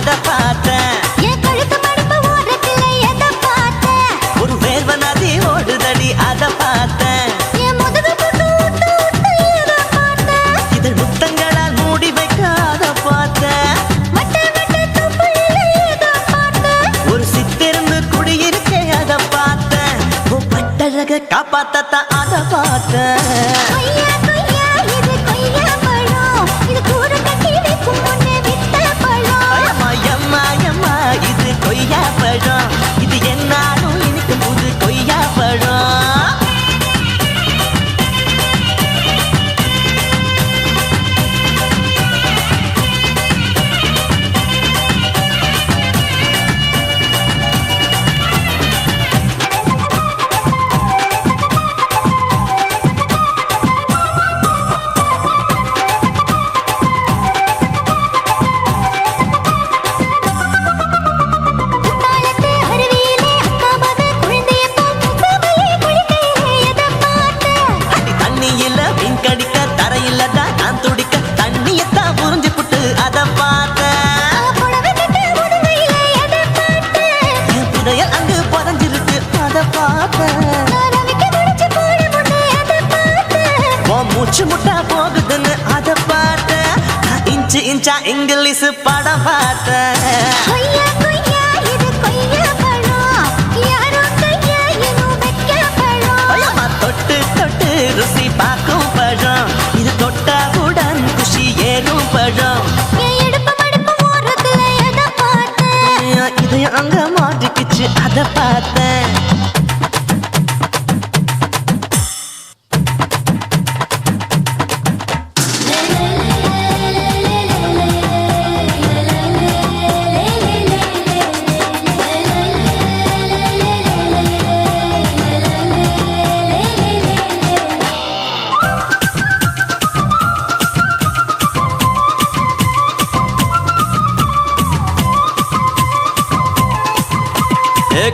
அத பார்த்தேன். என் கழுத்து மடுப்பு ஓரத்துல எதை பார்த்தேன்? ஒரு வேர்வ நதி ஓடுதடி அத பார்த்தேன். என் முதுகு போட்டு விட்டு விட்டு எதை பார்த்தேன்? இதழ் முத்தங்களால் மூடி வைக்க அத பார்த்தேன். வட்ட வட்ட தொப்புளில எதை பார்த்தேன்? ஒரு சித்திருந்து குடியிருக்கே அத பார்த்தேன். உன் பட்டழக காப்பாத்தத்தான் அத பார்த்தேன். கொய்யா கொய்யா இது கொய்யா பழம், இது கூட கட்டி வைக்கும் முன்னே வித்த பழம். அம்மா எம்மா எம்மா இது கொய்யா பழம். இது என்னாலும் எனக்கு புது கொய்யா பழம். குத்தாலத்து அருவியிலே அக்கா மக குழந்தைய போல் முகமையே குளிக்கையிலே எதை பார்த்தேன்? அடி தண்ணியில மீன் கடிக்க தரையில தான் நான் துடிக்க தண்ணியத்தான் புரிஞ்சு புட்டு அத பார்த்தேன். புடவை கட்ட உடுவையிலே எதை பார்த்தேன்? என் புதையல் அங்கு புதஞ்சிருக்கு அத பார்த்தேன். நான் ரவிக்க முடிச்சு போட முன்னே எதை பார்த்தேன்? உன் மூச்சு முட்டா போகுதுன்னு அத பார்த்தேன். நான் இன்ச்சு இன்ச்சா இங்கிலீஷ் படம் பார்த்தேன். கொய்யா கொய்யா இது கொய்யா பழம், யாரோ கையா இன்னும் வைக்க பழம். அம்மா தொட்டு தொட்டு ருசி பார்க்கும் பழம். இது தொட்டவுடன் குஷி ஏறும் பழம். என் இடுப்பு மடுப்பு ஓரத்துல எதை பார்த்தேன்? இதையும் அங்க மாட்டிக்கிச்சு அத பார்த்தேன்.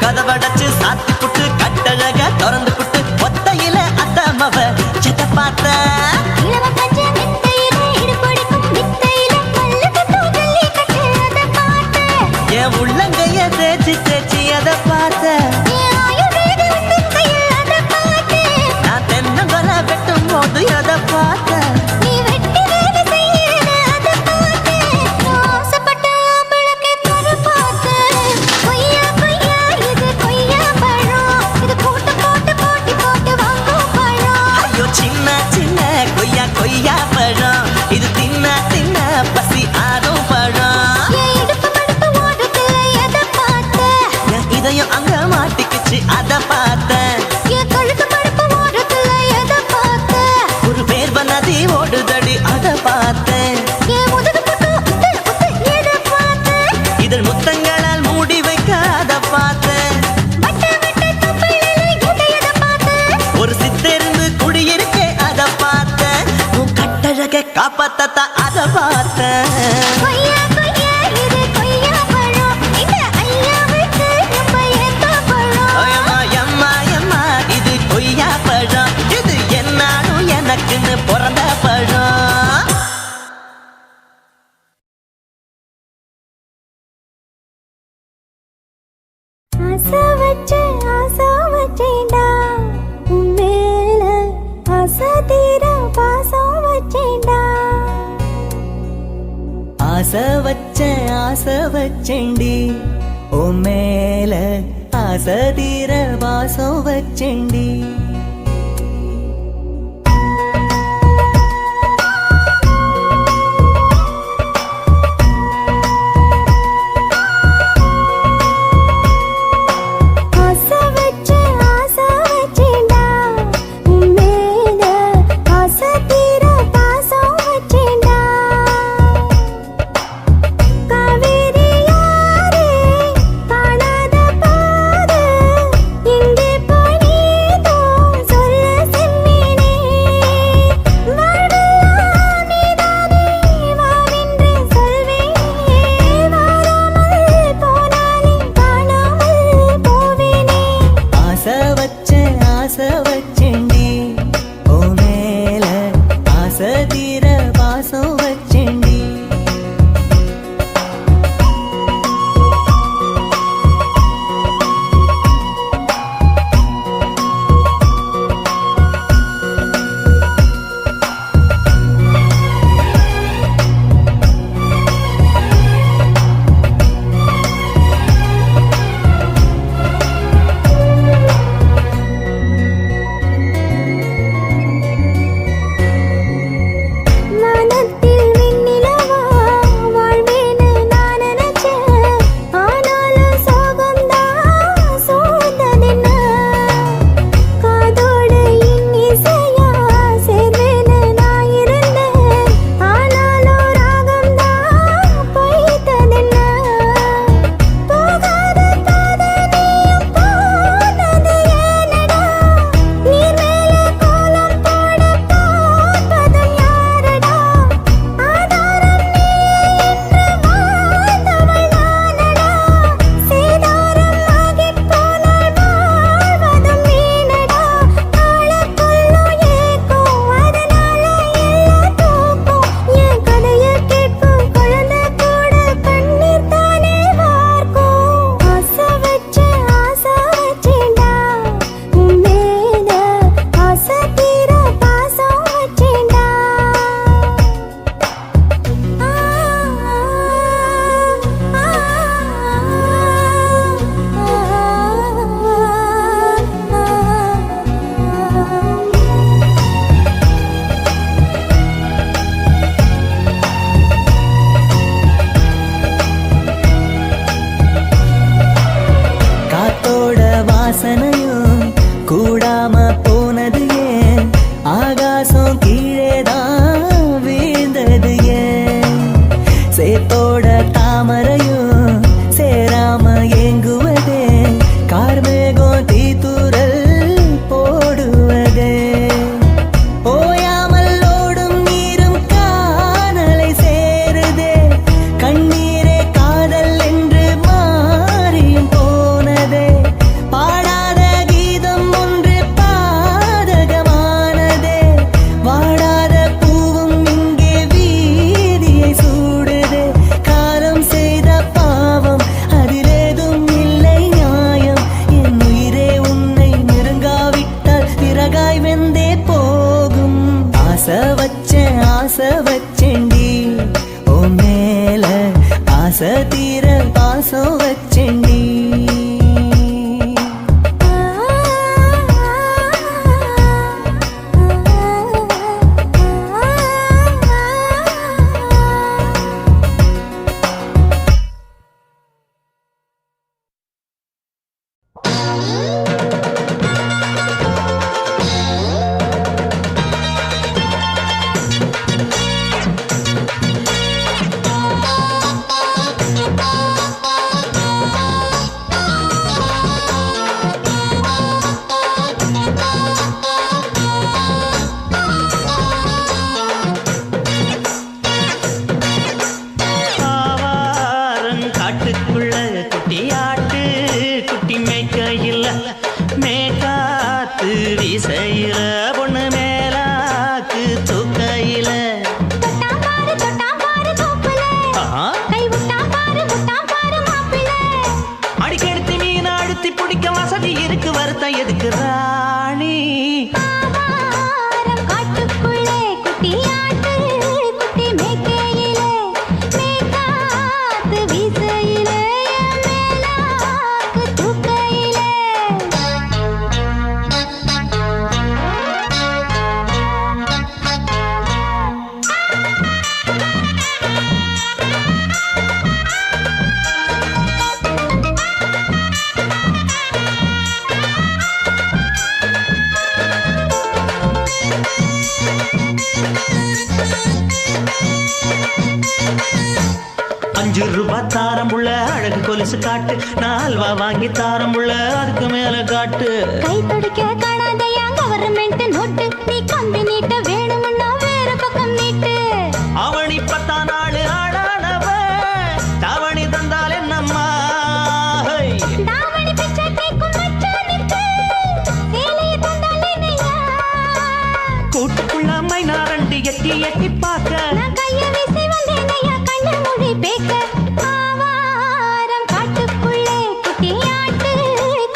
கதவடைச்சு சாத்தி புட்டு கட்டழக திறந்து புட்டு ஒத்தையில அத்தமவ செத்த பார்த்தேன். இளவ பச்சை மெத்தையிலே இடுப்பொடிக்கும் வித்தையிலே மல்லு கட்டும் ஜல்லி கட்டு எதை பார்த்தேன்? என் உள்ளங்கைய தேய்ச்சி தேய்ச்சி அத பார்த்தேன். என் ஆயுர்வேத வித்துக்கையில் எதை பார்த்தேன்? நான் தென்னங்கொலை வெட்டும் போது அத பார்த்தேன். நீ வெட்டி வேலை செய்யற அதை பார்த்தேன். நான் ஆசைப்பட்ட ஆம்பளைக்கு தர பார்த்தேன். கொய்யா கொய்யா இது கொய்யா பழம், இது கூட்டு போட்டு போட்டி போட்டு வாங்கும் பழம். ஐயோ சின்ன சின்ன கொய்யா கொய்யா பழம். இது தின்ன தின்ன பசி ஆறும் பழம். என் இடுப்பு மடுப்பு ஓரத்துல எதை பார்த்தேன்? என் இதயம் அங்க மாட்டிக்கிச்சு அத பார்த்தேன். என் கழுத்து மடுப்பு ஓரத்துல எதை பார்த்தேன்? ஒரு வேர்வ நதி ஓடுதடி அத பார்த்தேன். என் முதுகு போட்டு உத்து உத்து எதை பார்த்தேன்? இதழ் முத்தங்களால் மூடி வைக்க அத பார்த்தேன். வட்ட வட்ட தொப்புளில எதை பார்த்தேன்? ஒரு சித்திருந்து குடியிருக்கே அத பார்த்தேன். உன் கட்டழக காப்பாத்தத்தான் அத பார்த்தேன். கொய்யா கொய்யா இது கொய்யா பழம், இந்த ஐயாவுக்கு ரொம்ப ஏத்த பழம். அம்மா எம்மா எம்மா இது கொய்யா பழம். இது என்னாலும் எனக்குன்னு பிறந்த பழம். ஆசை வச்சேன்டா உன் மேல, ஆசை தீர பாசம் வச்சேன்டா. ஆசை வச்சேன்டி உன் மேல, ஆசை தீர வாசம் வச்சேன்டி. ஆசை வச்சேன்டா உன் மேல, ஆசை தீர பாசம் வச்சேன்டா. காவேரி யாரே காணாத பாரு, இங்கே போய் நீ வச்சேன் ஆசை வச்சேண்டி ஓ மேல ஆசை தீர பாசம் வச்சேண்டி எதுக்கு ராணி காட்டுக்குள்ளே குட்டியாட்டு குட்டி மேய்க்கையிலே மேய்காத்து வீசையிலே மேலாக்கு தூக்கையிலே ₹5 தாரம் உள்ள அழகு கொலுசு காட்டு நால்வா வாங்கி தாரம் உள்ள அதுக்கு மேல காட்டு கை துடிக்க காணாதையா கவர்மெண்ட் நோட்டு நீ கம்பி நீட்ட வேணும்னா வேற பக்கம் நீட்டு அவனி 10 நாள் ஆடானவ தாவணி தந்தால் என்னம்மா தாவணி பிச்சை கேக்கும் மச்சானுக்கு சேலைய தந்தால் என்னையா கூட்டுக்குள்ள மைனாரண்டி எட்டி எட்டி பார்க்க நான் கைய வீசி வந்தேனையா கண்ணு மொழி பேக்க ஆவாரம் காட்டுக்குள்ளே குட்டியாட்டு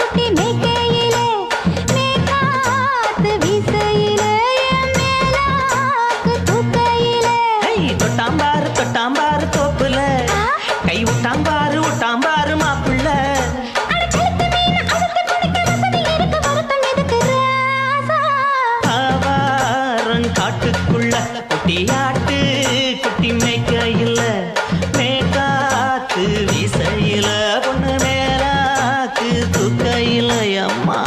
குட்டி மேய்க்கையிலே மேய்காத்து வீசையிலே மேலாக்கு தூக்கையிலே தொட்டாம்பாரு தோப்புல கை விட்டாம்பாரு மாப்பிள்ள ஆவாரம் காட்டுக்குள்ள குட்டியாட்டு குட்டி மேய்க்கையில மேகாத்து வீசையில பொண்ணு மேலாக்கு தூக்கையில அம்மா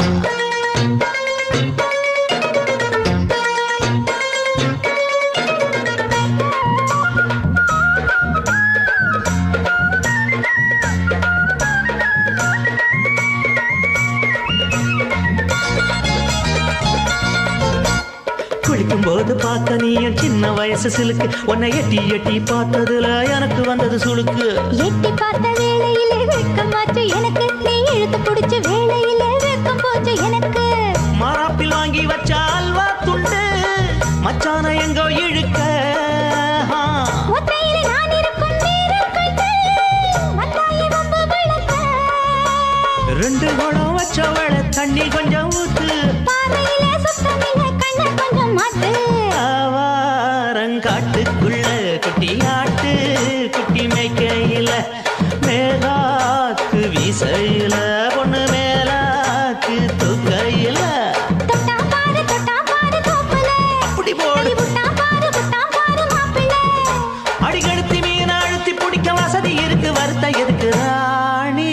குளிக்கும் போது பார்த்த நீயும் சின்ன வயசு சிலுக்கு உன்னை எட்டி எட்டி பார்த்ததுல எனக்கு வந்தது சுளுக்கு எட்டி பார்த்த வேளையிலே வெட்கமாச்சு எனக்கு நீ இழுத்து பிடிச்ச வேளையிலே வெட்கம் போச்சு எனக்கு மராப்பில் வாங்கி வச்ச அல்வா துண்டு மச்சான எங்கோ இழுக்க ஒத்தையிலே நான் இருக்கும் நேரம் கண்டு வந்தாயே வம்பு விளக்க 2 குடம் வச்சவள தண்ணி கொஞ்சம் ஊத்து பாறையிலே சுத்தமில்லை கண்ண கொஞ்சம் மாட்டு ஆவாரங்காட்டுக்குள்ள குட்டியாட்டு குட்டி மேய்க்கையில மேலாக்கு வீசையில பொண்ணு மேலாக்கு தூக்கையில அப்படி போடு அடிக்கடுத்தி மீன் அழுத்தி பிடிக்க வசதி இருக்கு வருத்த எதுக்கு ராணி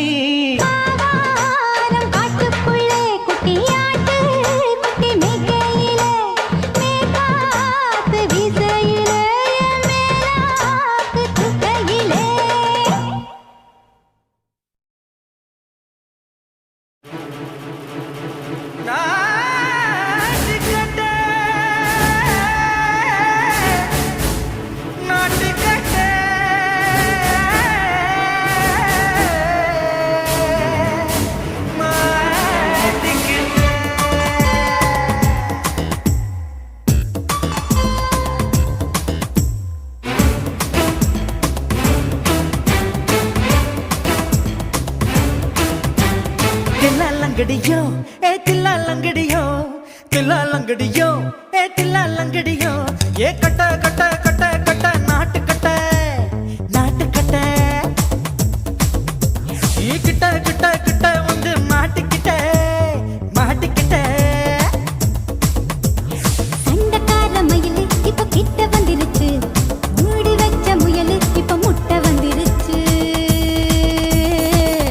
தில்லாலங்கடியோ தில்லாலங்கடியோ தில்லாலங்கடியோ தில்லாலங்கடியோ ஏ கட்ட கட்ட கட்ட கட்ட நாட்டு கட்ட நாட்டு கட்ட நீ கிட்ட கிட்ட கிட்ட வந்து மாட்டிக்கிட்ட மாட்டிக்கிட்ட சண்டக்கார மயிலு இப்ப கிட்ட வந்துருச்சு மூடி வச்ச முயலு இப்ப முட்டை வந்துருச்சு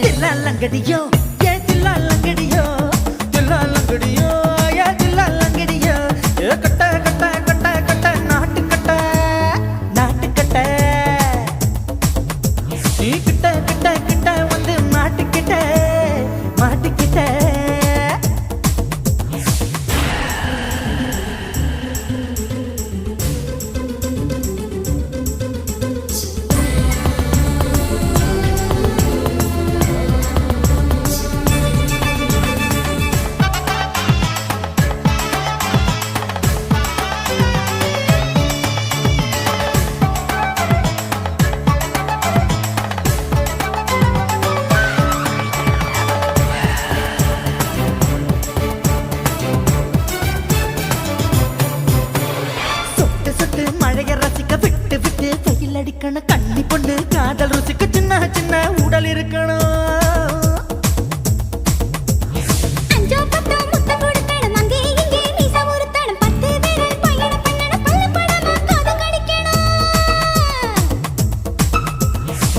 தில்லாலங்கடியோ ஏ தில்லாலங்கடியோ தில்லாலங்கடியோ ஏ தில்லாலங்கடியோ ஏ கட்ட கட்ட கட்ட கட்ட நாட்டு கட்ட நாட்டு கட்ட நீ கிட்ட கிட்ட கிட்ட வந்து மாட்டிக்கிட்ட மாட்டிக்கிட்ட சொட்டு சொட்டு மழைய ரசிக்க விட்டு விட்டு வெயில் அடிக்கணும் கண்ணி பொண்ணு காதல் ருசிக்க சின்ன சின்ன உடல் இருக்கணும் அஞ்சோ பத்தோ முத்தம் கொடுக்கணும் அங்கே இங்கே மீச உறுத்தணும் 10 விரல் பயணம் பண்ணணும் பல்ல படமா காது கடிக்கணும்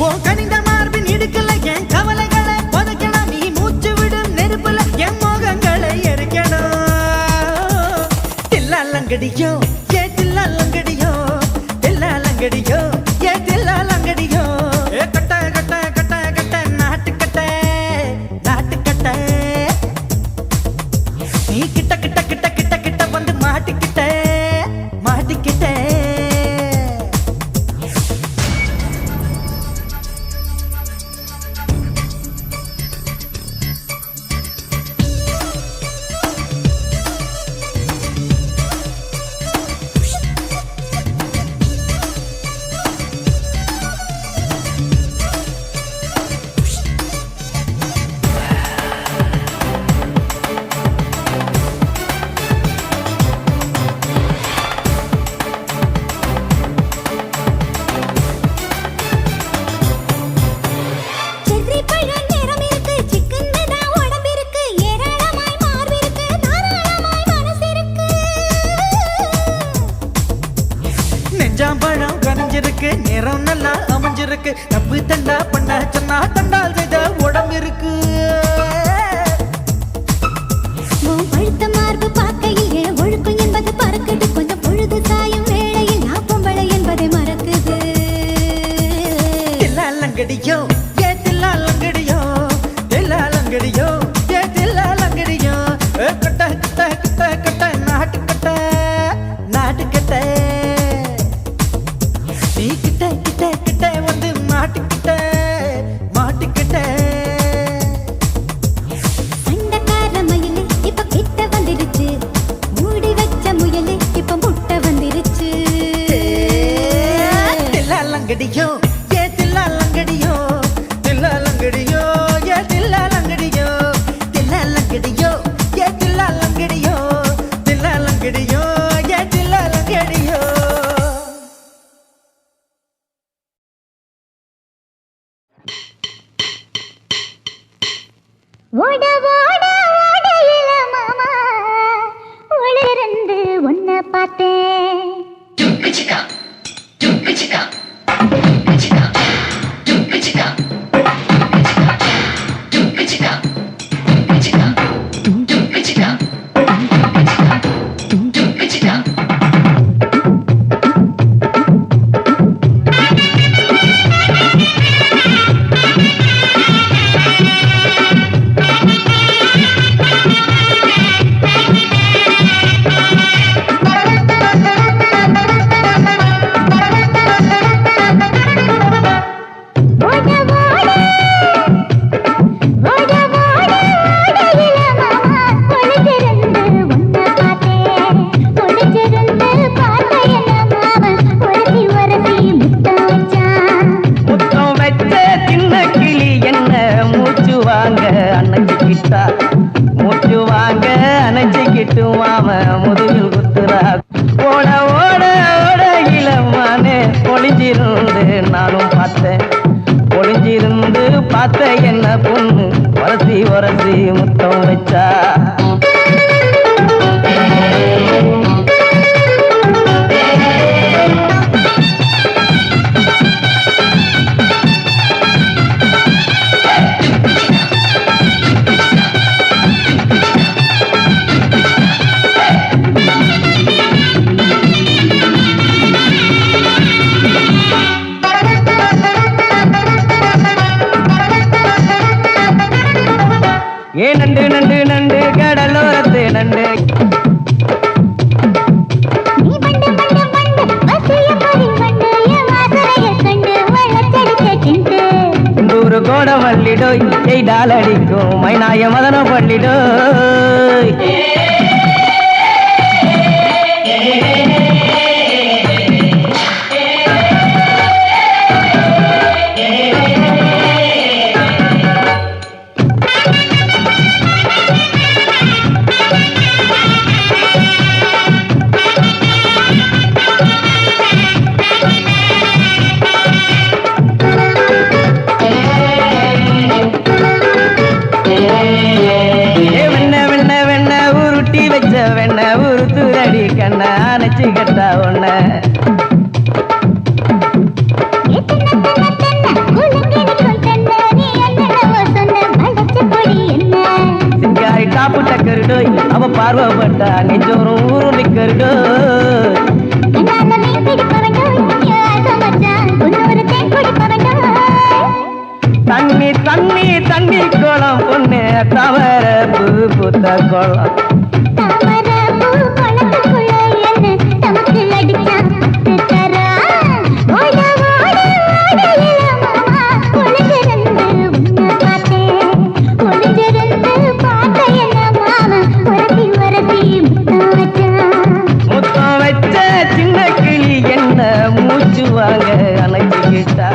உன் கனிந்த மார்பின் இடுக்கல என் கவலைகளை புதைக்கணும் நீ மூச்சு விடும் நெருப்புல என் மோகங்களை எரிக்கணும் தில்லாலங்கடியோ ஏ தில்லாலங்கடியோ தில்லாலங்கடியோ ஏ தில்லாலங்கடியோ ஏ கட்ட கட்ட கட்ட கட்ட நாட்டு கட்ட நாட்டு கட்ட நீ கிட்ட கிட்ட கிட்ட கிட்ட கிட்ட வந்து மாட்டிக்கிட்ட மாட்டிக்கிட்ட செர்ரி பழம் நிறம் இருக்கு சிக்கன்னு தான் உடம்பு இருக்கு ஏராளமாய் மார்பு இருக்கு தாராளமாய் மனசு இருக்கு நெஞ்சாம்பழம் கனிஞ்சிருக்கு நிறம் நல்லா அமைஞ்சிருக்கு தப்பு தண்டா பண்ண சொன்னா தண்டால் செய்த உடம்பு இருக்கு உன் பழுத்த மார்பு பார்க்கையில் என் ஒழுக்கம் என்பது பறக்குது கொஞ்சம் பொழுது சாயும் வேளையில் நான் பொம்பளை என்பதை மறக்குது தில்லாலங்கடியோ ஏ தில்லாலங்கடியோ தில்லாலங்கடியோ ஏ தில்லாலங்கடியோ ஏ கட்ட கட்ட கட்ட கட்ட நாட்டு கட்ட நாட்டு கட்ட நீ கிட்ட கிட்ட கிட்ட வந்து மாட்டிக்கிட்ட மாட்டிக்கிட்ட சண்டக்கார மயிலு இப்ப கிட்ட வந்துருச்சு மூடி வச்ச முயலு இப்ப முட்டை வந்துருச்சு தில்லாலங்கடியோ ஏ தில்லாலங்கடியோ தில்லாலங்கடியோ ஏ தில்லாலங்கடியோ தில்லாலங்கடியோ ஏ தில்லாலங்கடியோ தில்லாலங்கடியோ ஏ தில்லாலங்கடியோ ஓட ஓட ஓடையில மாமா உளிருந்து உன்னை பார்த்தேன் நானும் பார்த்தேன். ஒளிஞ்சிருந்து பார்த்த என்ன பொண்ணு வரசி வரசி முத்தம் வச்சா. ஏ நண்டு நண்டு நண்டு கடலோரத்து நண்டு. நீ வண்டு வண்டு வண்டு வசிய பறி வண்டு என் வாசனைய கண்டு வளச்செடுக்க கிண்டு. ஒரு கோட மல்லிடோய் செய்தால் அடிக்கும் மைனாய மதன பள்ளிடோய். வெண்ண உருத்துரடி கண்ண அணைச்சு கட்டா ஒண்ண. சிங்காரி டாப்பு டக்கருடோய் அவ பார்வப்பட்டா நெஞ்சோறும் ஊருண்டி கருடோய். தண்ணி தண்ணி தண்ணி கோலம் பொண்ணு தவற பூ பூத்த கோலம். முத்தம் வச்ச சின்ன கிளி என்ன மூச்சு வாங்க அணைச்சுக்கிட்டா.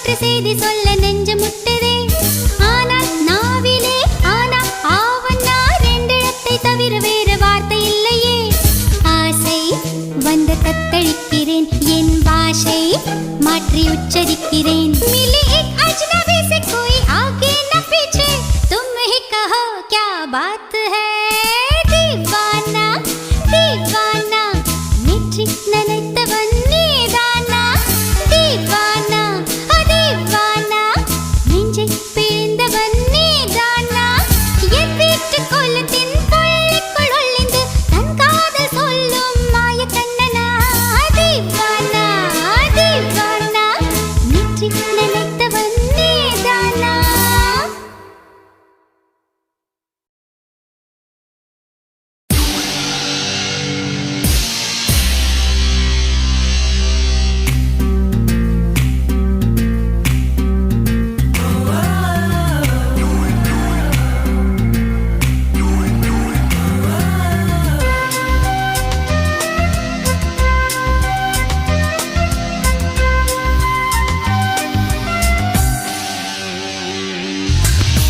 ஒரு செய்தி சொல்ல நெஞ்சு முட்டுதே ஆனால் நாவிலே ஆனா ஆவன்னா ரெண்டிடத்தை தவிர வேறு வார்த்தை இல்லையே ஆசை வந்து தத்தளிக்கிறேன் என் பாஷை மாற்றி உச்சரிக்கிறேன் मिली एक अजनबी से कोई आगे न पीछे तुम ही कहो क्या बात है दीवाना दीवाना नेற்றி நினைத்தவன் நீதானா दीवाना दीवाना நெஞ்சை பிழிந்தவன் நீதானா என் வீட்டு கொல்லத்தின் பள்ளிக்குள் ஒளிந்து தன் காதல் சொல்லும் மாய கண்ணனா दीवाना दीवाना நேற்றி நினைத்தவன் நீதானா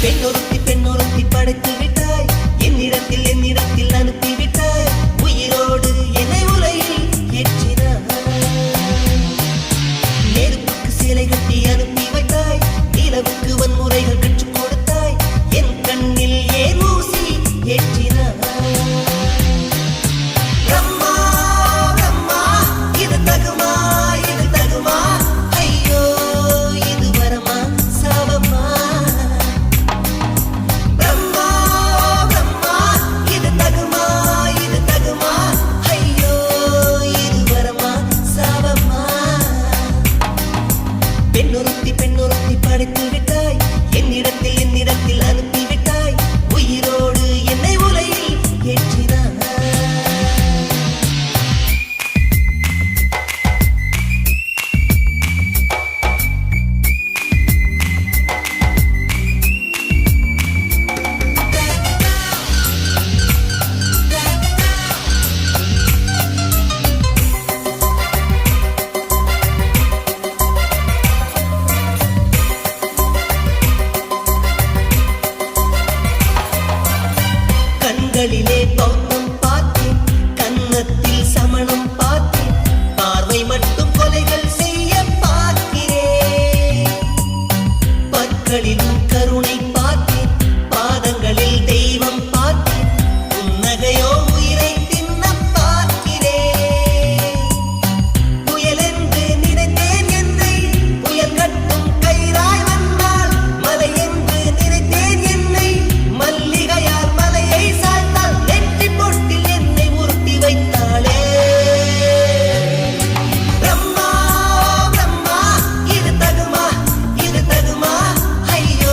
பெண்ணொருத்தி படைத்து விட்டாய் என்னிடத்தில் அனுப்பி விட்டாய் உயிரோடு என்னை உலையில் ஏற்றினாய் நெருப்புக்கு சிலை கட்டி அனுப்பி வைத்தாய் நிலவுக்கு வன்முறைகள் கற்றுக் கொடுத்தாய் என் கண்ணில் ஏன் ஊசி ஏற்றினாய் பிரம்மா பிரம்மா இது தகுமா ஐயோ இது வரமா சாபமா பிரம்மா பிரம்மா இது தகுமா ஐயோ இது வரமா சாபமா பெண்ணொருத்தி படைத்து விட்டாய் என்னிடத்தில் அனுப்பி விட்டாய் உயிரோடு என்னை உலையில் ஏற்றினாய் கண்களிலே பௌத்தம் பார்த்தேன் கன்னத்தில் சமணம் பார்த்தேன் பார்வை மட்டும் கொலைகள் செய்ய பார்க்கிறேன் பற்களிலும் கருணை பார்த்தேன் பாதங்களில் தெய்வம் பார்த்தேன் புன்னகையோ உயிரை தின்ன பார்க்கிறேன் புயலென்று நினைத்தேன் என்னை புயல் கட்டும் கயிறாய் வந்தால் மலை என்று நினைத்தேன் என்னை மல்லிகையால் மலையை சாய்த்தால் நெற்றி பொட்டில் என்னை உருட்டி வைத்தாளே பிரம்மா பிரம்மா இது தகுமா ஐயோ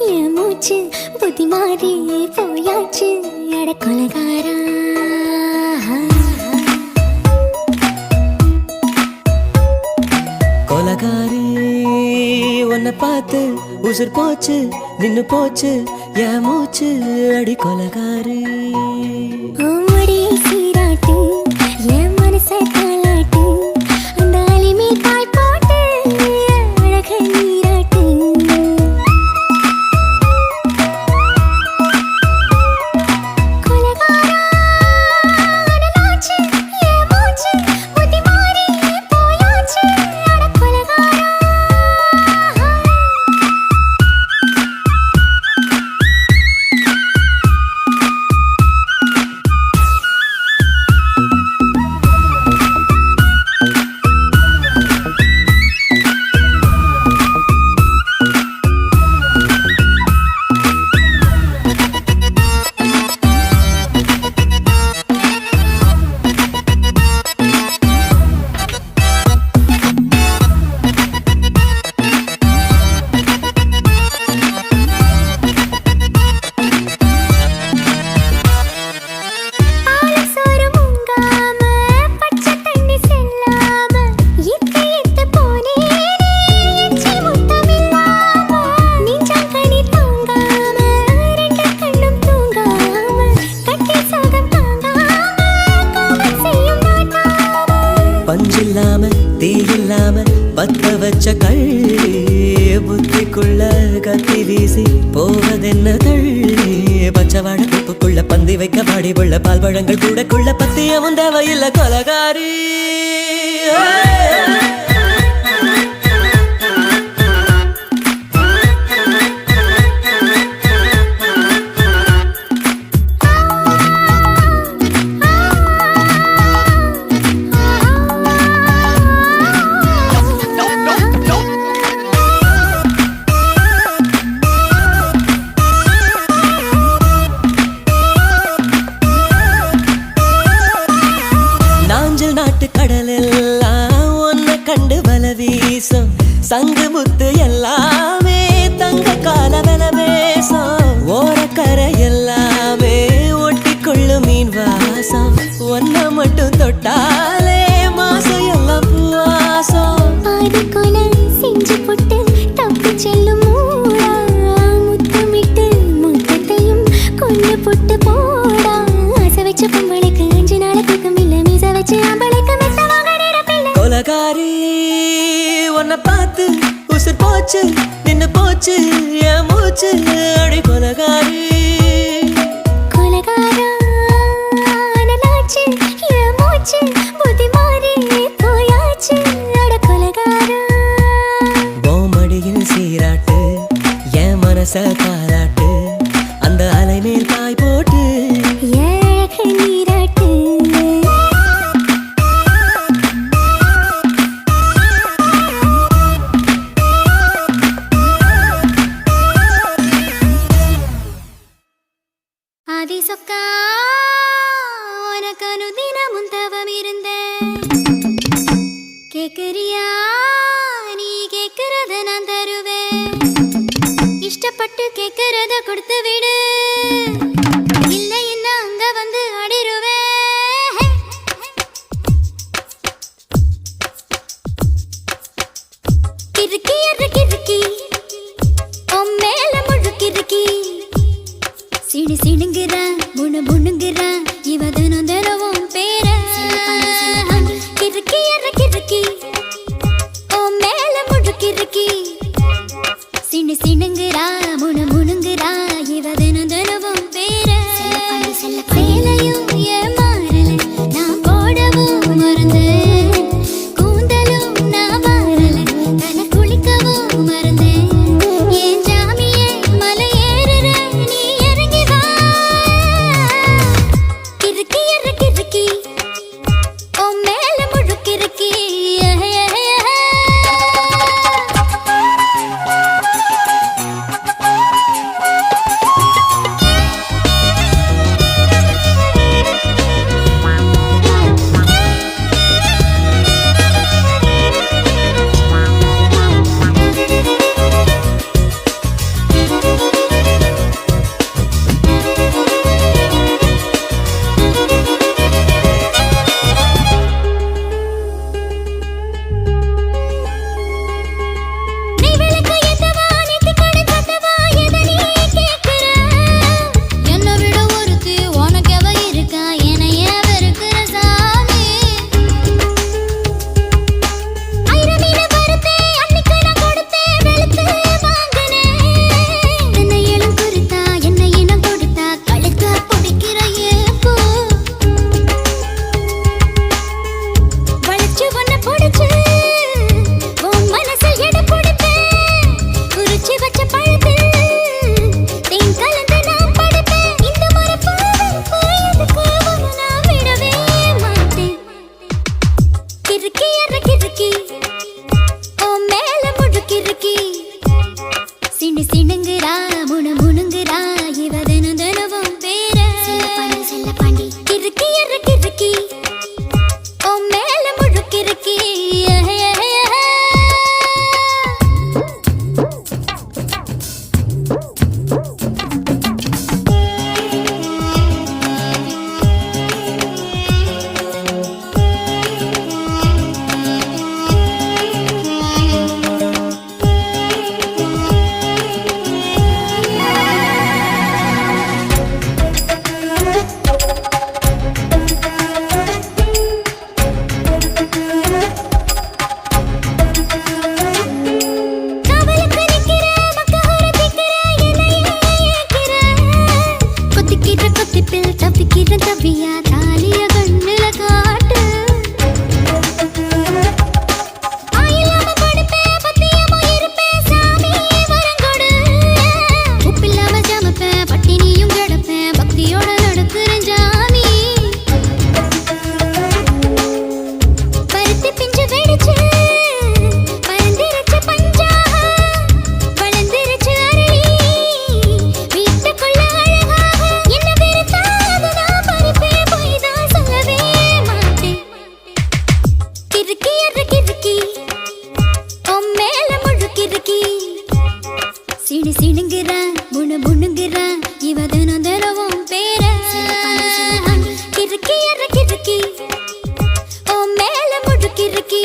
என் மூச்சு புத்தி மாறி போயாச்சு அட கொலகாரா கொலகாரி உன்னை பார்த்து உசுர் போச்சு நின்னு போச்சு என் மூச்சு அடி கொலகாரி முடியை சீராட்டு என் மனசை தாளாட்டு அந்த அலிமே தாய் போட்டு அழக நீராட்டு கொலகாரா அனலாச்சு என் மூச்சு புத்தி மாறி போயாச்சு அட கொலகாரா பஞ்சில்லாம தீயில்லாம பத்த வச்ச கள்ளி புத்திக்குள்ள கத்தி வீசி போவதென்ன தள்ளி பச்சை வாழ குப்புக்குள்ள பந்தி வைக்க பாடி உள்ள பால் பழங்கள் கூடக்குள்ள பத்தியமும் தேவையில்லை கொலகாரி சங்கு முத்து எல்லாமே தங்க கால வெல பேசும் ஓரக்கரை எல்லாமே ஒட்டிக்கொள்ளும் மீன் வாசம் ஒன்ன மட்டும் தொட்டாலே மாசம் எல்லாம் பூவாசம் பாதி கொலை செஞ்சு போட்டு தப்பி செல்லும் மூடா முத்தமிட்டு முத்தத்தையும் கொண்டு போட்டு போடா ஆசை வச்ச பொம்பளைக்கு 5 நாள் தூக்கம் இல்ல மீச வச்சு ஆம்பளைக்கு மெத்த வாங்க நிரப்பில்லை கொலகாரி உன்னை பார்த்து உசுர் போச்சு நின்னு போச்சு என் மூச்சு அடி கொலகாரி கொலகாரா அனலாச்சு என் மூச்சு புத்தி மாறி போயாச்சு அட கொலகாரா மடியில் சீராட்டு என் மனச தாளாட்டு அந்த அலை மேல் பாய் போட்டு ஏக நீராட்டு ஆதி சொக்கா உனக்கு அனுதினமும் தவம் இருந்தேன் கேக்குறியா நீ கேக்குறத நான் தருவேன் இஷ்டப்பட்டு கேக்குறத கொடுத்து விடு இல்லை என்ன அங்க வந்து அடிருவேன் கிறுக்கி எரு கிறுக்கி உன் மேல முழு கிறுக்கி சிடு சிடுங்குற முணு முணுங்குற இவ தினம் தினவும் பேர கிறுக்கி எரு கிறுக்கி உன் மேல முழு கிறுக்கி சிடு சிடுங்குறா முணு முணுங்குறா இவ தினம் தினவும் பேர சேலையும் ஏமாறல நான் போடவும் மறந்து கூந்தலும் நான் மாறல தலை குளிக்கவும் மறந்தேன் ஏன் ஜாமியே மலை ஏறுற நீ இறங்கி வா கிறுக்கி எரு கிறுக்கி உன் மேல முழு கிறுக்கி பேர இவ தினம் தினவும் பேர கிறுக்கி எற கிறுக்கி ஓ மேல முழுக்கிறுக்கி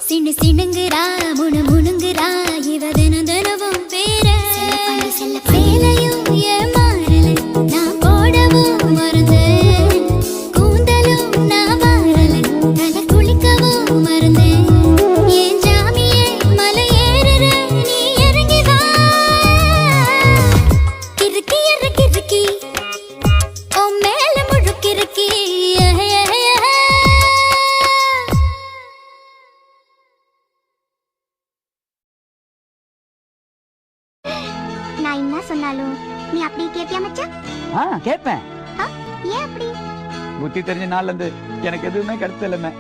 சினு சினுங்குறா முணு முணுங்குறா இவ தினம் தினவும் பேர சேலையும் ஏன் மாறல நான் போடவும் மறந்தேன் கூந்தலும் நான் மாறல தலை குளிக்கவும் மறந்தேன் என் ஜாமியே மலை ஏறுற நீ இறங்கி வா கிறுக்கி எற கிறுக்கி ஓ மேல முழுக்கிறுக்கி நான் என்ன சொன்னாலும் நீ அப்படி கேப்பியா மச்சான்? கேட்பேன். ஏன் அப்படி? புத்தி தெரிஞ்ச நாள்ல இருந்து எனக்கு எதுவுமே கிடைச்ச இல்லைமே.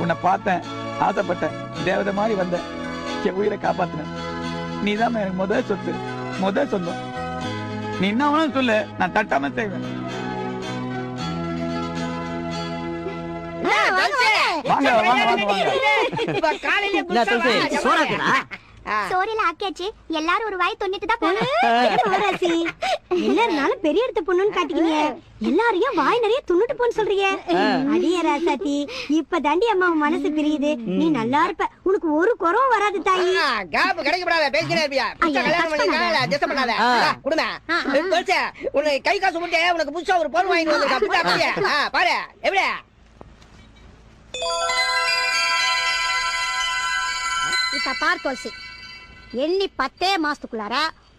உன்னை பார்த்தேன், ஆசைப்பட்டேன், தேவதை மாதிரி வந்த என் உயிரை காப்பாத்தின. நீதான் எனக்கு முதல் சொத்து, முதல் சொந்தம். நீ என்ன வேணும் சொல்லு, நான் தட்டாம செய்வேன். வாங்க வாங்க வாங்க வாங்க. சோறில ஆக்கியாச்சு, எல்லாரும் ஒரு வாய் தொண்ணிட்டு தான் போனோம். எல்லாரும் பெரிய இடத்து பொண்ணுன்னு காட்டிக்கீங்க, எல்லாரையும் வாய் நிறைய துண்ணுட்டு போன்னு சொல்றீங்க. அடியே ராசாத்தி, இப்ப தாண்டி அம்மா மனசு பிரியுது. நீ நல்லா இருப்ப, உனக்கு ஒரு குறவும் வராது தாயி. உனக்கு கை காசு முட்டே உனக்கு புதுசா ஒரு பொருள் வாங்கி வந்து பாரு எப்படி இப்ப பார் துளசி, எண்ணி 10 மாசத்துக்குள்ளார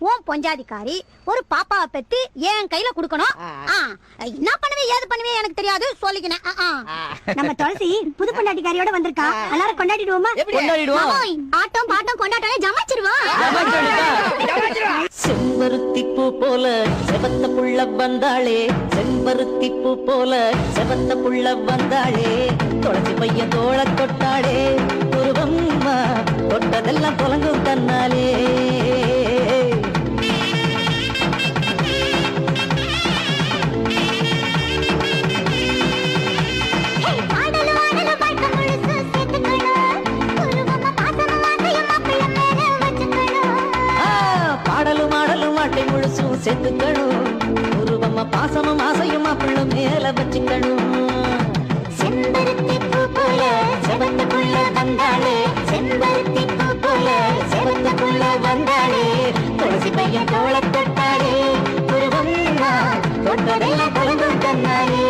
உன் பொஞ்சாதிக்காரி ஒரு பாப்பாவை பெத்து என் கையில குடுக்கணும். என்ன பண்ணுவே ஏது பண்ணுவே எனக்கு தெரியாது, சொல்லிக்கினேன். நம்ம துளசி புது பொண்டாட்டிக்காரியோட வந்திருக்கா, எல்லாரும் கொண்டாடிடுவோமா? ஆட்டம் பாட்டம் கொண்டாட்டாலே ஜமாச்சிருவோம். செம்பருத்தி பூ போல செவத்த புள்ள வந்தாளே, செம்பருத்தி பூ போல செவத்த புள்ள வந்தாளே, துளசி பையன் தோள தொட்டாளே, உருவம்மா தொட்டதெல்லாம் தொலங்கும் தன்னாலே. பாடலும் ஆடலும் ஆட்டை முழுசும் சேர்த்துக்கணும், உருவமா பாசமும் ஆசையும் மாப்பிள்ள மேல வச்சுக்கணும். செம்பருத்தி பூ போல செவந்த புள்ள வந்தாளே, செம்பருத்தி பூ போல செவந்த புள்ள வந்தாளே, துளசி பையன் தோள தொட்டாளே, உருவம்மா தொட்டதெல்லாம் பொழுதும் தன்னாலே.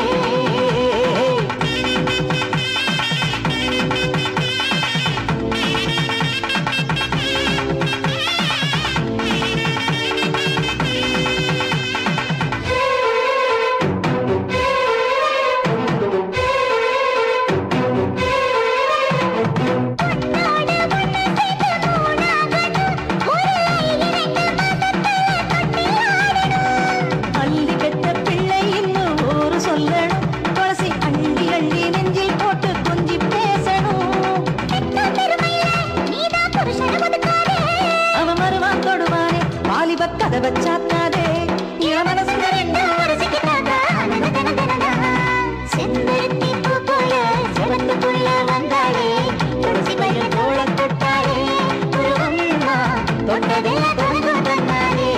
செம்பருத்தி பூ போல செவந்த புள்ள வந்தாளே, துளசி பையன் தோள தொட்டாளே, உருவம்மா தொட்டதெல்லாம் பொழுதும் தன்னாலே.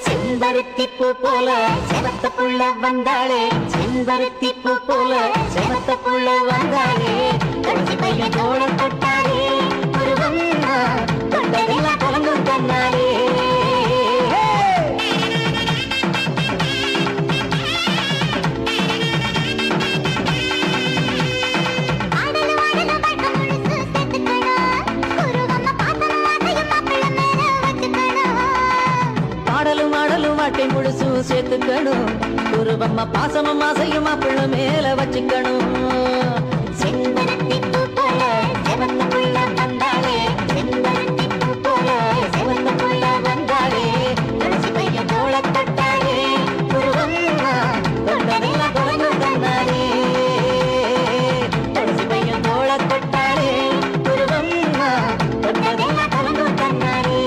செம்பருத்தி பூ போல செவத்த புள்ள வந்தாளே, செம்பருத்தி பூ போல செவத்த புள்ள வந்தாளே, துளசி பையன் தோள தொட்டாளே, உருவம்மா தொட்டதெல்லாம் பொழுதும் தன்னாலே. பாடலும் ஆடலும் பாட்டை முழுசும் சேர்த்துக்கணும் குருவம்மா பாசமம்மா செய்யுமா பிள்ளை மேல வச்சுக்கணும் செம்பருத்தி பூ போல செவந்த புள்ள வந்தாளே செம்பருத்தி பூ போல செவந்த புள்ள வந்தாளே துளசி பையன் தோள தொட்டாளே குருவம்மா தொட்டதெல்லாம் குழந்தை தந்தாளே துளசி பையன் தோள தொட்டாளே குருவம்மா தொட்டதெல்லாம் குழந்தை தந்தாளே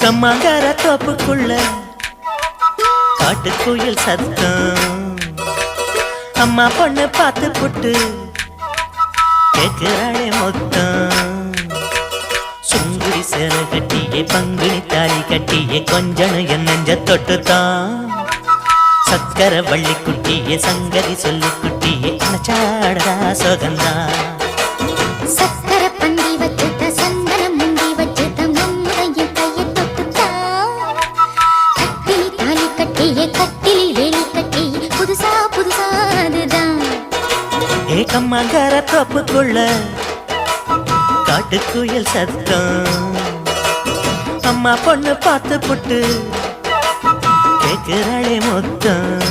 கம்மாங்கார தோப்புக்குள்ள காட்டுக்குயில் சத்தம் அம்மா பொண்ணு பார்த்து புட்டு கேக்குறாளே மொத்தம் சுங்குடி சேலை கட்டியே பங்குனி தாலி கட்டியே கொஞ்சம் என் நெஞ்ச தொட்டுத்தான் சக்கர வள்ளி குட்டியே சங்கதி சொல்லி குட்டியே அனச்சாடதா சோகந்தான் சக்கர பந்தி வச்சுட்ட சந்தனம் முந்தி வச்சுட்ட நம்முடைய கையை தொட்டுட்டா கட்டிலி தாலி கட்டியே கட்டிலி வேலி கட்டி புதுசா புதுசா அதுதான் ஏகம்மாங்கார தோப்புக்குள்ள காட்டுக்குயில் சத்தம் அம்மா பொண்ணு பார்த்து புட்டு கேக்குறாளே மொத்தம்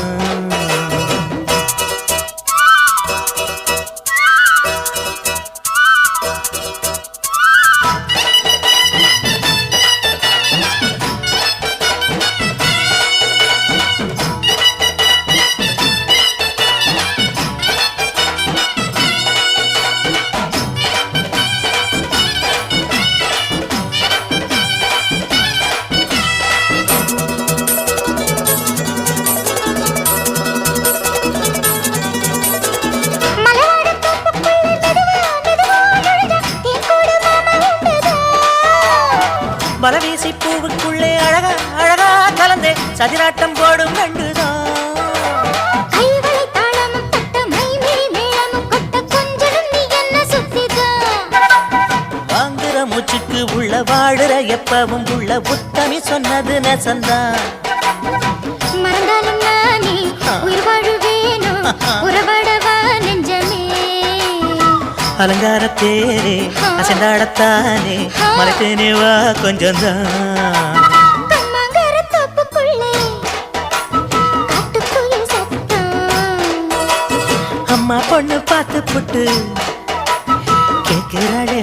பலவீசி பூவுக்குள்ளே அழகா அழகா கலந்தே சதிராட்டம் போடும் கண்டுதான் கைவளை தாளமும் தட்ட மைமேல் மேளமும் கொட்ட கொஞ்சம் நீ என்ன சுத்திதான் வாங்குற மூச்சுக்கு உள்ள வாடுற எப்பவும் உள்ள உத்தமி சொன்னது நெசந்தான் மறந்தாலும் நானே உயிர் வாழுவேனோ உறவாடவா நெஞ்சமே அலங்கார தேரே அசைந்தாடத்தானே மலைத்தேனே வா கொஞ்சம் தான் கம்மாங்கார தோப்புக்குள்ளே காட்டுக்குயில் சத்தம் அம்மா பொண்ணு பார்த்து புட்டு கேட்கிறாளே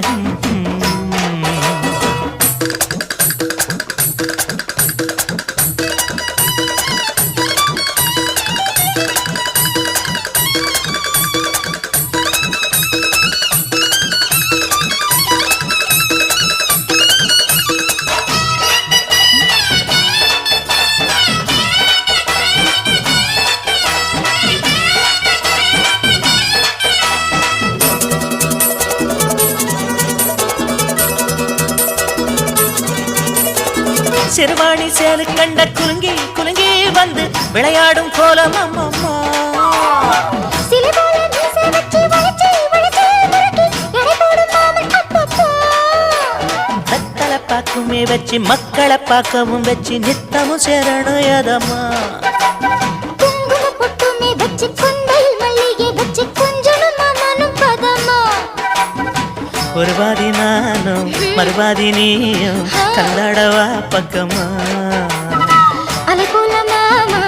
சிறுவாணி சேலு கண்ட குலுங்கி குலுங்கி வந்து விளையாடும் கோலம் அம்மம்மா சிலை போல மீசை வச்சு வளைச்சு வளைச்சு முறுக்கி எடை போடும் மாமன் அப்பப்பா வெத்தலை பாக்குமே வச்சு மக்களை பார்க்கவும் வச்சு நித்தமும் சேரணும் யதம்மா குங்கும பொட்டுமே வச்சு கொண்டையில் மல்லிகை வச்சு கொஞ்சனும் மாமனும் பதமா ஒரு பாதி நானும் மறுபாதி நீயும் கல்லாடவா பக்கமா அலை போல மாமா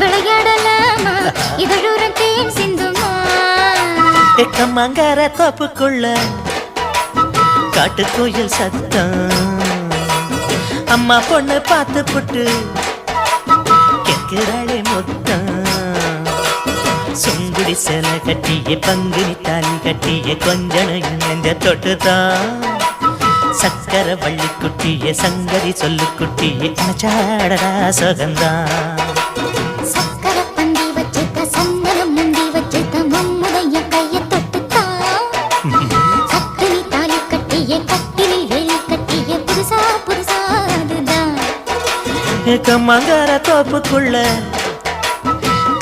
விளையாடலாமா இதழூரம் தேன் சிந்துமா எக்கம்மாங்கார தோப்புக்குள்ள காட்டுக்குயில் சத்தம் அம்மா பொண்ணு பார்த்து புட்டு கேட்கிறாளே மொத்தம் சுங்குடி சேலை கட்டிய பங்குனி தாலி கட்டிய கொஞ்சம் நெஞ்ச தொட்டுதான் சக்கர வள்ளி குட்டியே சங்கதி சொல்லு குட்டியே அணைச்சாடடா சுகந்தான் சக்கர பந்தி வச்சுக்க சந்தனம் முந்தி வச்சுக்க மம்முடைய கைய தொட்டுத்தான் கட்டிலி தாலி கட்டிய கட்டிலில் வேலி கட்டிய புதுசா புதுசா அதுதான் கம்மங்கார தோப்புக்குள்ள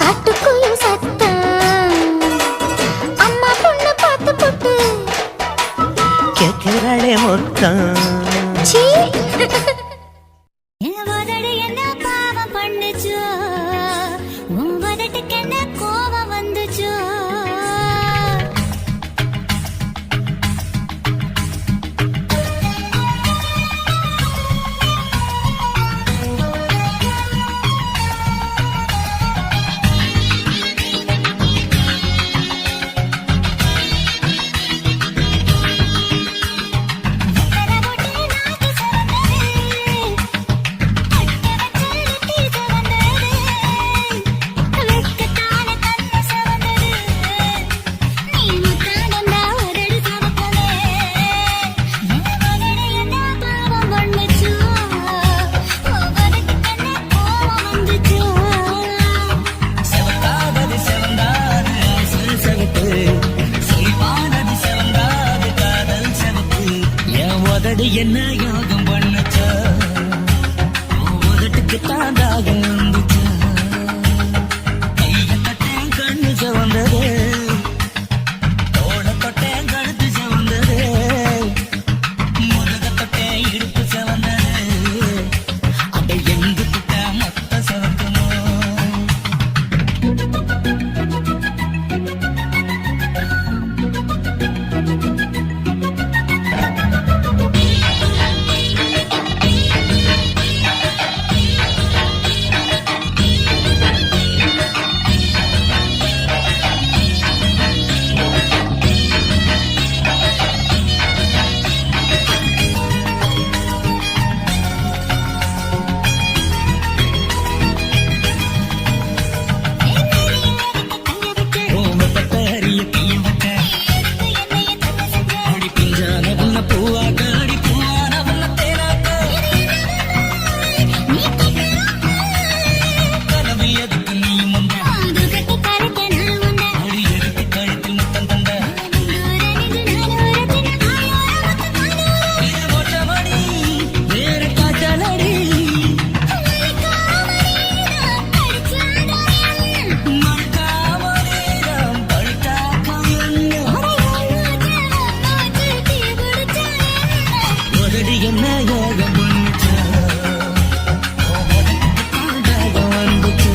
காட்டுக்குள்ள சத்தம் அம்மா பொண்ணு பார்த்து போட்டு கேட்கிறாளே மொத்தம் சீ என்ன யோகம் பண்ணுச்சா உதட்டுக்கு தாண்டாக வந்துச்சா கைய தொட்டேன் கண்ணு சிவந்தது தோள தொட்டேன் கழுத்து சிவந்தது முதுக தொட்டேன் இடுப்பு சிவந்தது அதை எங்கு தொட்ட மொத்த சிவக்கணும் என்ன யோகம் பண்ணுச்சா வந்துச்சு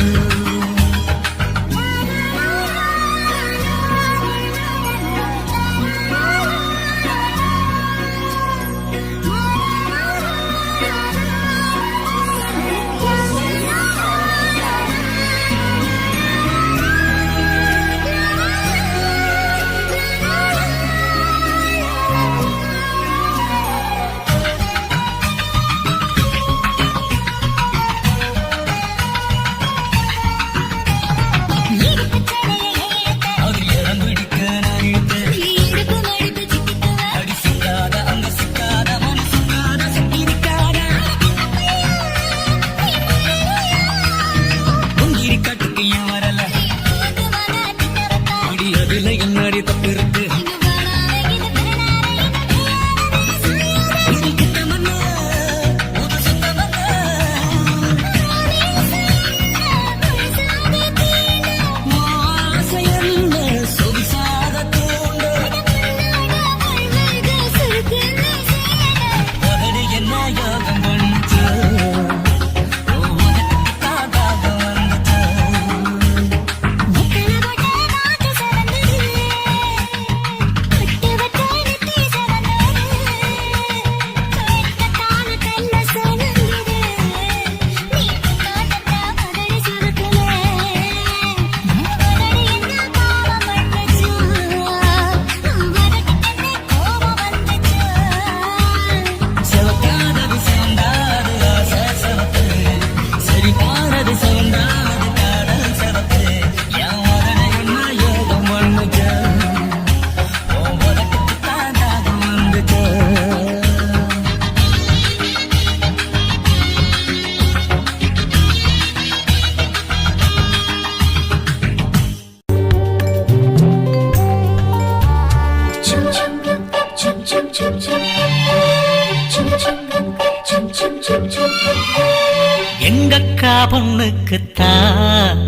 எங்கக்கா பொண்ணுக்குத்தான்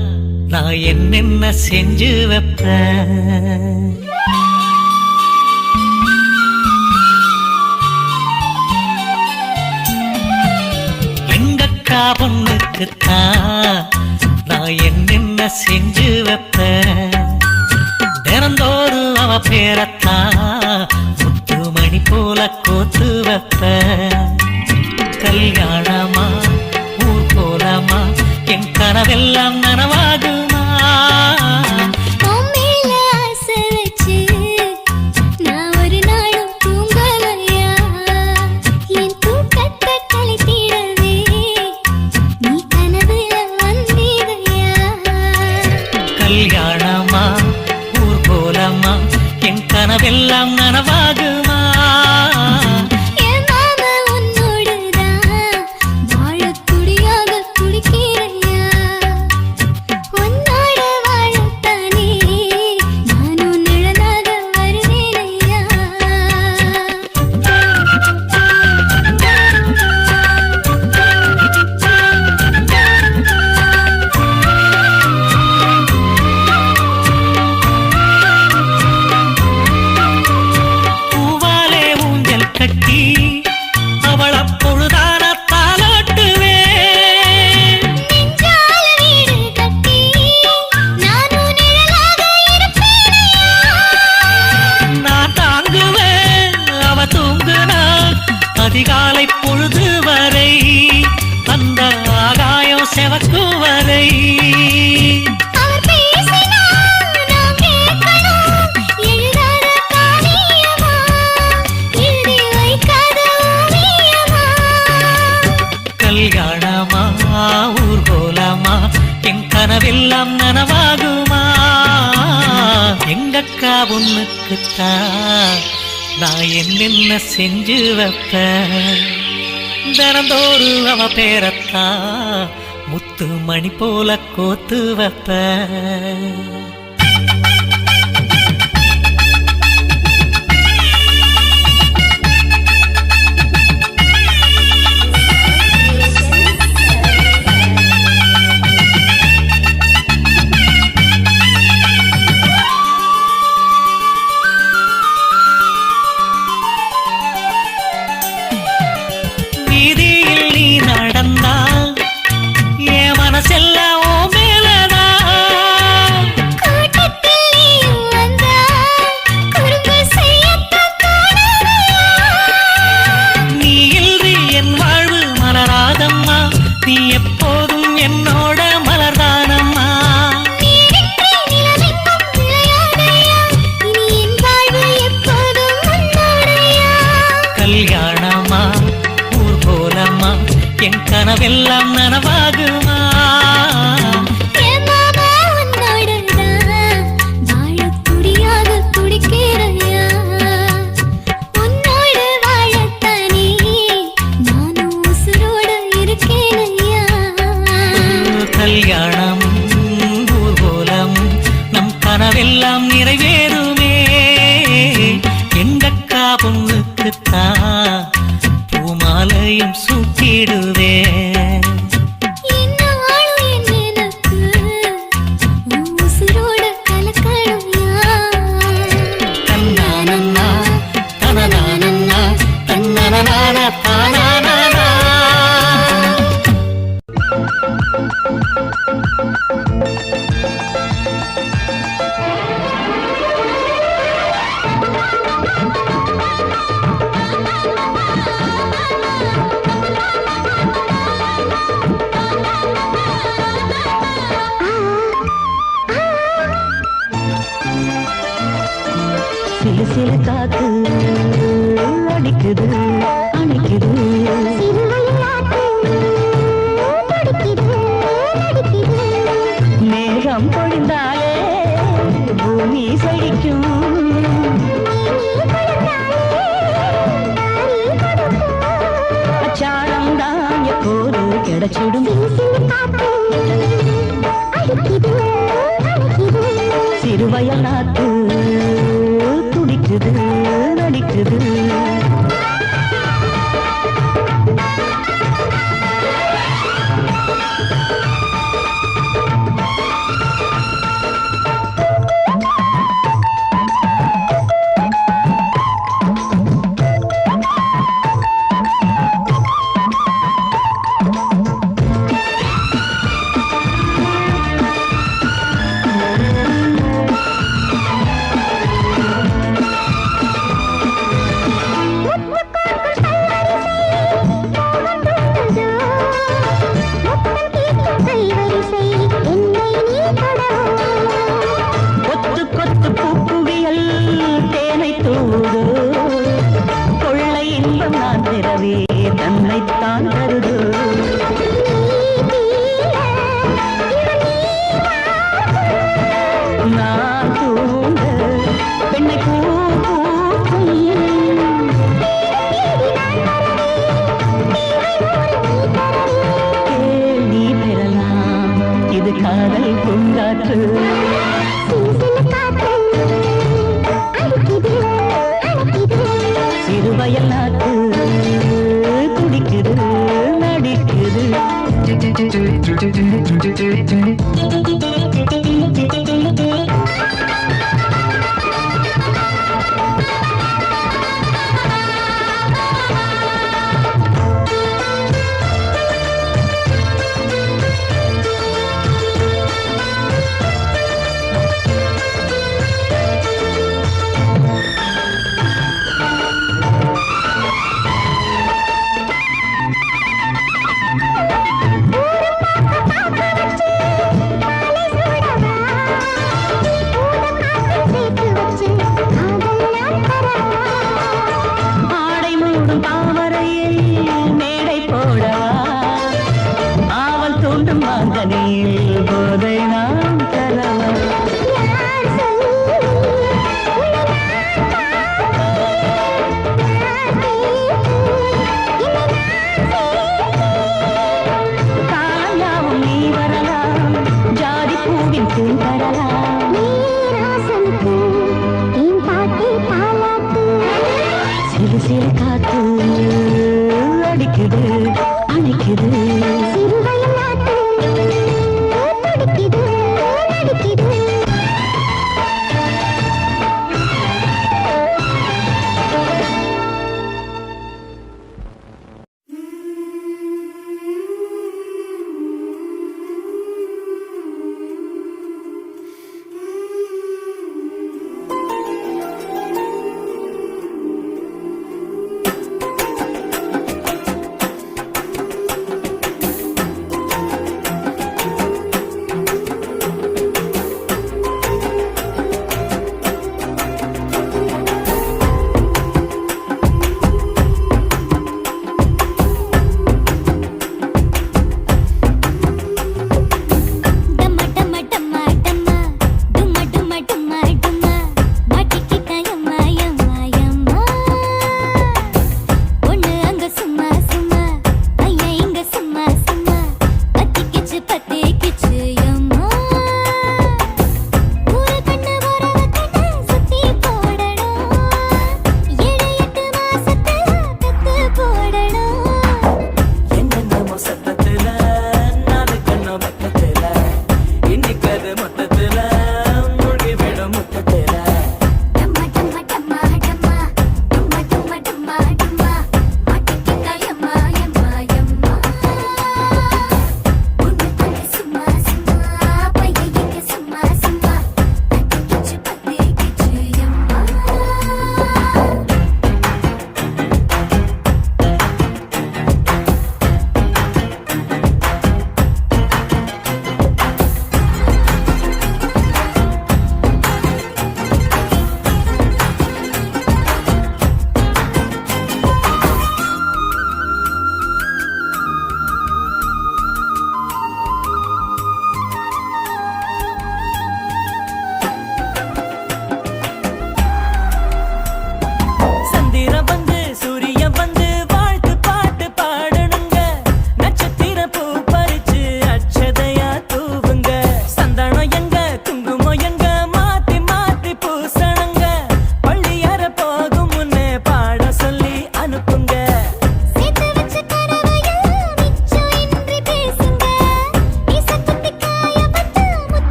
நான் என்னென்ன செஞ்சு வைப்பேன். எங்கக்கா பொண்ணுக்குத்தான் நான் என்னென்ன செஞ்சு வைப்பேன். தினந்தோறும் அவ பேரத்தான் முத்துமணி போல கோத்து வைப்பேன். கல்யாணமா ஊர் கோலமா என் கனவெல்லாம் நனவாகுமா? உம்மேல ஆசை வச்சு நான் ஒரு நாளும் தூங்கலையா? என் தூக்கத்தை கலைத்திடவே நீ கனவுல வந்திடையா? கல்யாணமா ஊர் கோலமா என் கனவெல்லாம் நனவாகுமா? என் மாமா உன்னோடுதான் வாழத் துடியாக துடிக்கிறையா? உன்னோட வாழத்தானே நானும் நிழலாக வருவேனையா? பூவாலே ஊஞ்சல் கட்டி அவள் அப்பொழுதான தாலாட்டுவேன். நெஞ்சால வீடு கட்டி நானும் நிழலாக இருப்பேனையா? நான் தாங்குவேன் அவ தூங்குனா அதிகாலை பொழுது வரை அந்த ஆகாயம் செவக்கும் வரை. அவர் பேசினா நான் கேட்கணும். எழுதாத காவியமா, எழுதி வைக்காத ஓவியமா? கல்யாணமா ஊர் கோலமா என் கனவெல்லாம் நனவாகுமா? எங்கக்கா பொண்ணுக்குத்தான் நான் என்னென்ன செஞ்சு வைப்பேன். தினந்தோறும் அவ பேரத்தான் முத்து மணி போல கோத்து வைப்பேன். வீதியில் நீ நடந்தா என் மனசெல்லாம் ஓ மேலதான். கூட்டத்தில் நீயும் வந்தா குறும்பு செய்யத்தான் தோணுதையா? நீ இன்றி என் வாழ்வு மலராதம்மா, நீ எப்போதும் என்னோட மலர்தானம்மா. நீரின்றி நிலவெங்கும் விளையாடையா? இனி என் வாழ்வு எப்போதும் உன்னோடையா? கல்யாணமா ஊர் கோலமா என் கனவெல்லாம் நனவாகுமா? என் மாமா உன்னோடுதான் வாழத் துடியாக துடிக்கிறையா? உன்னோடு வாழத்தானே நானும் உசுரோடு இருக்கேனையா? கல்யாணம் ஊர் கோலம் நம் கனவெல்லாம் நிறைவேறுமே. எங்கக்கா பொண்ணுக்குத்தான் பூமாலையும் சூட்டிடுவேன். என்னாலும் என் நினைப்பு உன் உசுரோட கலக்கணும்யா? தன்னானன்னா தனனானன்னா தன்னனனான தானானா. சிலு சிலு காத்து அடிக்குது அணைக்குது. மேகம் பொழிந்தாலே பூமி செழிக்கும். அச்சாரம் தான் எப்போது கிடைச்சிடும். சிறுவயல் நாத்து துடிக்குது நடிக்குது. சேரவே தன்னைத்தான் தருதோ